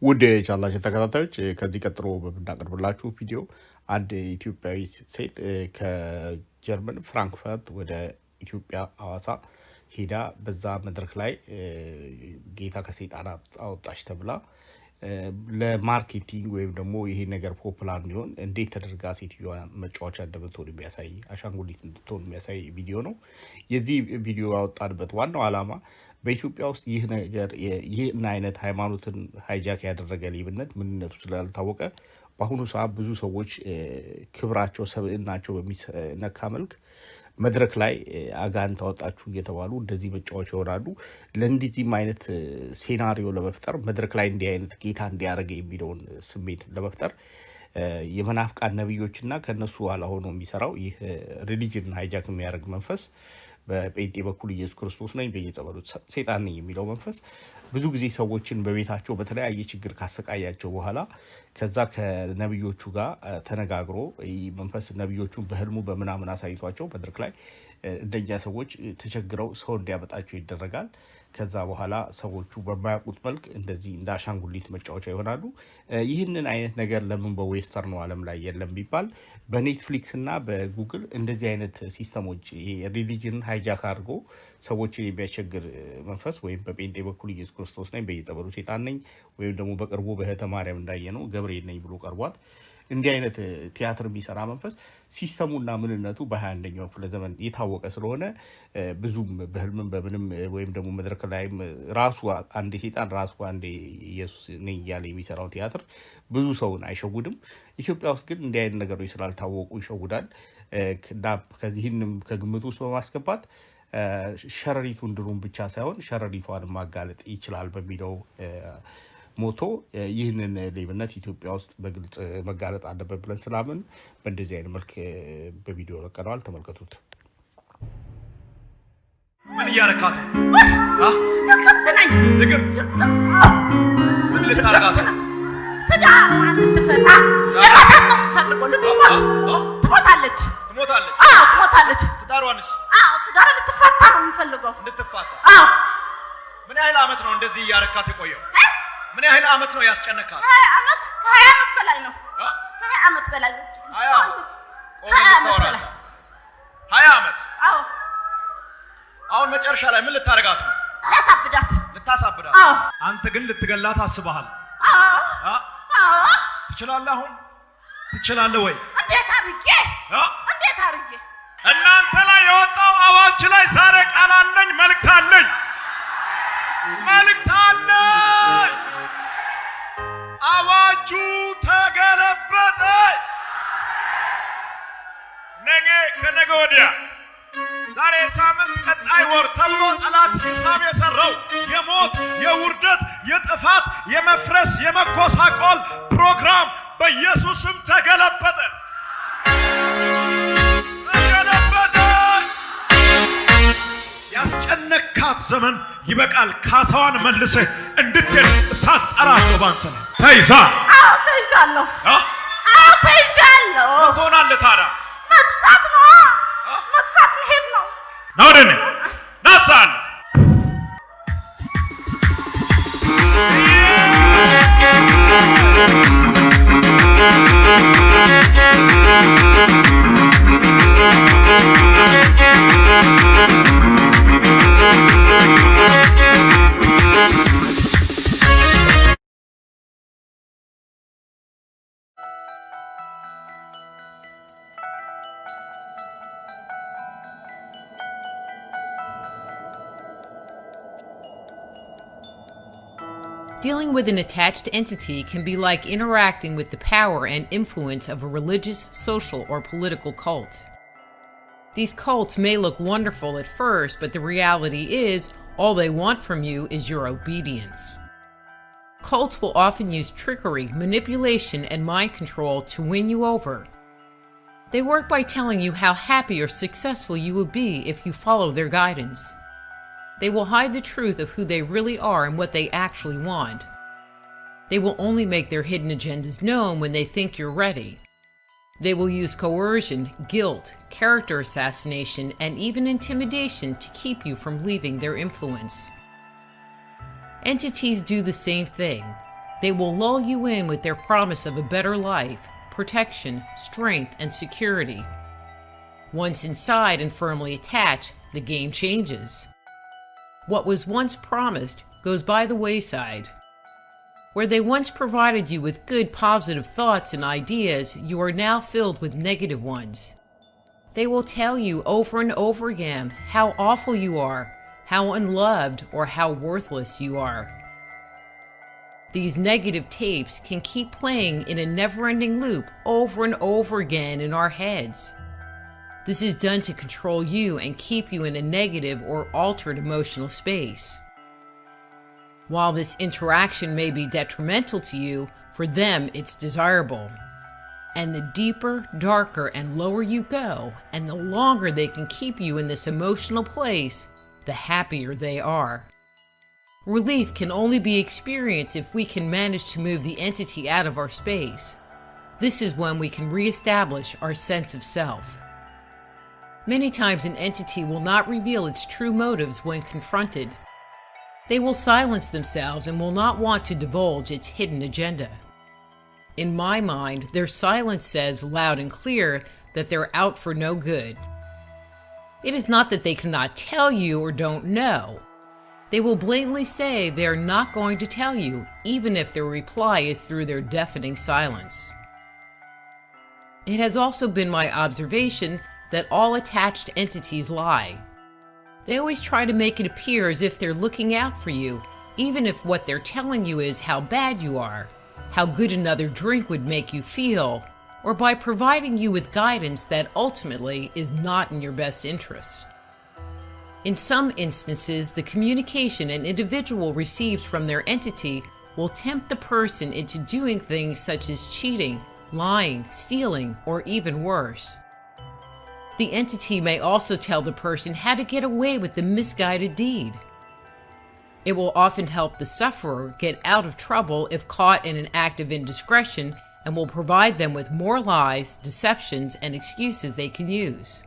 ውድ የቻናላችን ተከታታዮች ከዚህ ቀጥሎ በምናቀርብላችሁ ቪዲዮ አንድ ኢትዮጵያዊ ሴት ከጀርመን ፍራንክፈርት ወደ ኢትዮጵያ ሐዋሳ ሄዳ በዛ መድረክ ላይ ጌታ ከሰይጣን አወጣሽ ተብላ ለማርኬቲንግ ወይም ደግሞ ይሄ ነገር ፖፑላር እንዲሆን እንዴት ተደርጋ ሴትዮዋ መጫወቻ እንደምትሆን የሚያሳይ አሻንጉሊት እንድትሆን የሚያሳይ ቪዲዮ ነው። የዚህ ቪዲዮ ያወጣንበት ዋናው ዓላማ በኢትዮጵያ ውስጥ ይህ ነገር ይህን አይነት ሃይማኖትን ሃይጃክ ያደረገ ሌብነት ምንነቱ ስላልታወቀ በአሁኑ ሰዓት ብዙ ሰዎች ክብራቸው ሰብዕናቸው በሚነካ መልክ መድረክ ላይ አጋንንት አወጣችሁ እየተባሉ እንደዚህ መጫወቻ ይሆናሉ። ለእንዲህም አይነት ሴናሪዮ ለመፍጠር መድረክ ላይ እንዲህ አይነት ጌታ እንዲያደርግ የሚለውን ስሜት ለመፍጠር የመናፍቃን ነብዮችና ከነሱ ኋላ ሆኖ የሚሰራው ይህ ሪሊጅን ሃይጃክ የሚያደርግ መንፈስ በጴንጤ በኩል ኢየሱስ ክርስቶስ ነኝ በየጸበሉ ሰይጣን ነኝ የሚለው መንፈስ ብዙ ጊዜ ሰዎችን በቤታቸው በተለያየ ችግር ካሰቃያቸው በኋላ ከዛ ከነብዮቹ ጋር ተነጋግሮ መንፈስ ነብዮቹን በህልሙ በመናምን አሳይቷቸው መድረክ ላይ እንደኛ ሰዎች ተቸግረው ሰው እንዲያመጣቸው ይደረጋል። ከዛ በኋላ ሰዎቹ በማያውቁት መልክ እንደዚህ እንደ አሻንጉሊት መጫወቻ ይሆናሉ። ይህንን አይነት ነገር ለምን በዌስተርን ዓለም ላይ የለም ቢባል በኔትፍሊክስ እና በጉግል እንደዚህ አይነት ሲስተሞች ሪሊጅን ሃይጃክ አድርጎ ሰዎችን የሚያስቸግር መንፈስ ወይም በጴንጤ በኩል ኢየሱስ ክርስቶስ ነኝ በየጸበሉ ሰይጣን ነኝ ወይም ደግሞ በቅርቡ በህተ ማርያም እንዳየነው ገብርኤል ነኝ ብሎ ቀርቧት እንዲህ አይነት ቲያትር የሚሰራ መንፈስ ሲስተሙና ምንነቱ በ21ኛው ክፍለ ዘመን የታወቀ ስለሆነ ብዙም በህልምም በምንም ወይም ደግሞ መድረክ ላይም ራሱ አንዴ ሰይጣን ራሱ አንዴ ኢየሱስ ነኝ እያለ የሚሰራው ቲያትር ብዙ ሰውን አይሸውድም። ኢትዮጵያ ውስጥ ግን እንዲህ አይነት ነገሮች ስላልታወቁ ይሸውዳል። ከዚህንም ከግምት ውስጥ በማስገባት ሸረሪቱን ድሩን ብቻ ሳይሆን ሸረሪቷን ማጋለጥ ይችላል በሚለው ሞቶ ይህንን ሌብነት ኢትዮጵያ ውስጥ በግልጽ መጋለጥ አለበት ብለን ስላምን በእንደዚህ አይነት መልክ በቪዲዮ ለቀነዋል። ተመልከቱት። ምን እያረካት ነው? ድግምት ነኝ። ድግምት? ምን ልታረጋት ነው? ትዳሯን ልትፈታ ለማታት ነው የምፈልገው። ትሞታለች። ትሞታለች? አዎ ትሞታለች። ትዳሯንስ? አዎ ትዳሯን ልትፈታ ነው የምፈልገው። ልትፈታ? አዎ። ምን ያህል ዓመት ነው እንደዚህ እያረካት የቆየው? ምን ያህል ዓመት ነው ያስጨነካት? 20 ዓመት ከ20 ዓመት በላይ ነው። 20 ዓመት በላይ ነው። 20 ዓመት? 20 ዓመት? አዎ። አሁን መጨረሻ ላይ ምን ልታረጋት ነው? ላሳብዳት። ልታሳብዳት? አዎ። አንተ ግን ልትገላት አስበሃል? አዎ። አዎ። ትችላለህ? አሁን ትችላለህ ወይ? እንዴት አድርጌ? እንዴት አድርጌ? እናንተ ላይ የወጣው አዋጅ ላይ ዛሬ ቃል አለኝ፣ መልእክት አለኝ። መልእክት አለኝ። አዋጁ ተገለበጠ። ነገ ከነገ ወዲያ ዛሬ ሳምንት ቀጣይ ወር ተብሎ ጠላት ሂሳብ የሰራው የሞት የውርደት የጥፋት የመፍረስ የመጎሳቆል ፕሮግራም በኢየሱስም ተገለበጠ። ያስጨነካት ዘመን ይበቃል። ካሳዋን መልሰህ እንድትሄድ እሳት ጠራለሁ ባንተ ነው። ተይዛ? አዎ ተይዣለሁ። አዎ ተይዣለሁ። ምን ትሆናለህ ታዲያ? መጥፋት ነው። መጥፋት መሄድ ነው። ና ወደ እኔ ና ዛል Dealing with an attached entity can be like interacting with the power and influence of a religious, social, or political cult. These cults may look wonderful at first, but the reality is, all they want from you is your obedience. Cults will often use trickery, manipulation, and mind control to win you over. They work by telling you how happy or successful you will be if you follow their guidance. They will hide the truth of who they really are and what they actually want. They will only make their hidden agendas known when they think you're ready. They will use coercion, guilt, character assassination, and even intimidation to keep you from leaving their influence. Entities do the same thing. They will lull you in with their promise of a better life, protection, strength, and security. Once inside and firmly attached, the game changes. What was once promised goes by the wayside. Where they once provided you with good positive thoughts and ideas, you are now filled with negative ones. They will tell you over and over again how awful you are, how unloved, or how worthless you are. These negative tapes can keep playing in a never-ending loop over and over again in our heads. This is done to control you and keep you in a negative or altered emotional space. While this interaction may be detrimental to you, for them it's desirable. And the deeper, darker, and lower you go, and the longer they can keep you in this emotional place, the happier they are. Relief can only be experienced if we can manage to move the entity out of our space. This is when we can reestablish our sense of self. Many times an entity will not reveal its true motives when confronted. They will silence themselves and will not want to divulge its hidden agenda. In my mind, their silence says loud and clear that they're out for no good. It is not that they cannot tell you or don't know. They will blatantly say they are not going to tell you, even if their reply is through their deafening silence. It has also been my observation that all attached entities lie. They always try to make it appear as if they're looking out for you, even if what they're telling you is how bad you are, how good another drink would make you feel, or by providing you with guidance that ultimately is not in your best interest. In some instances, the communication an individual receives from their entity will tempt the person into doing things such as cheating, lying, stealing, or even worse. The entity may also tell the person how to get away with the misguided deed. It will often help the sufferer get out of trouble if caught in an act of indiscretion, and will provide them with more lies, deceptions, and excuses they can use.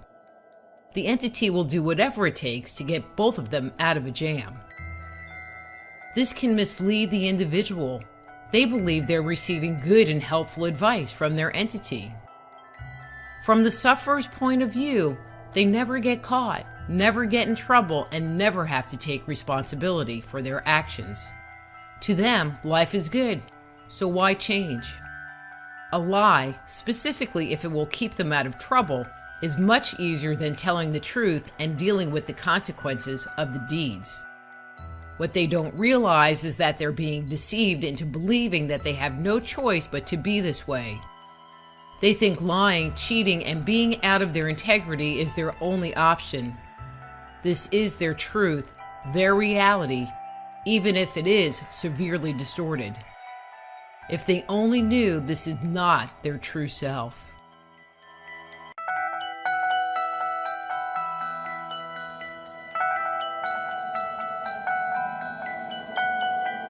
The entity will do whatever it takes to get both of them out of a jam. This can mislead the individual. They believe they're receiving good and helpful advice from their entity. From the sufferer's point of view, they never get caught, never get in trouble, and never have to take responsibility for their actions. To them, life is good, so why change? A lie, specifically if it will keep them out of trouble, is much easier than telling the truth and dealing with the consequences of the deeds. What they don't realize is that they're being deceived into believing that they have no choice but to be this way. They think lying, cheating, and being out of their integrity is their only option. This is their truth, their reality, even if it is severely distorted. If they only knew this is not their true self.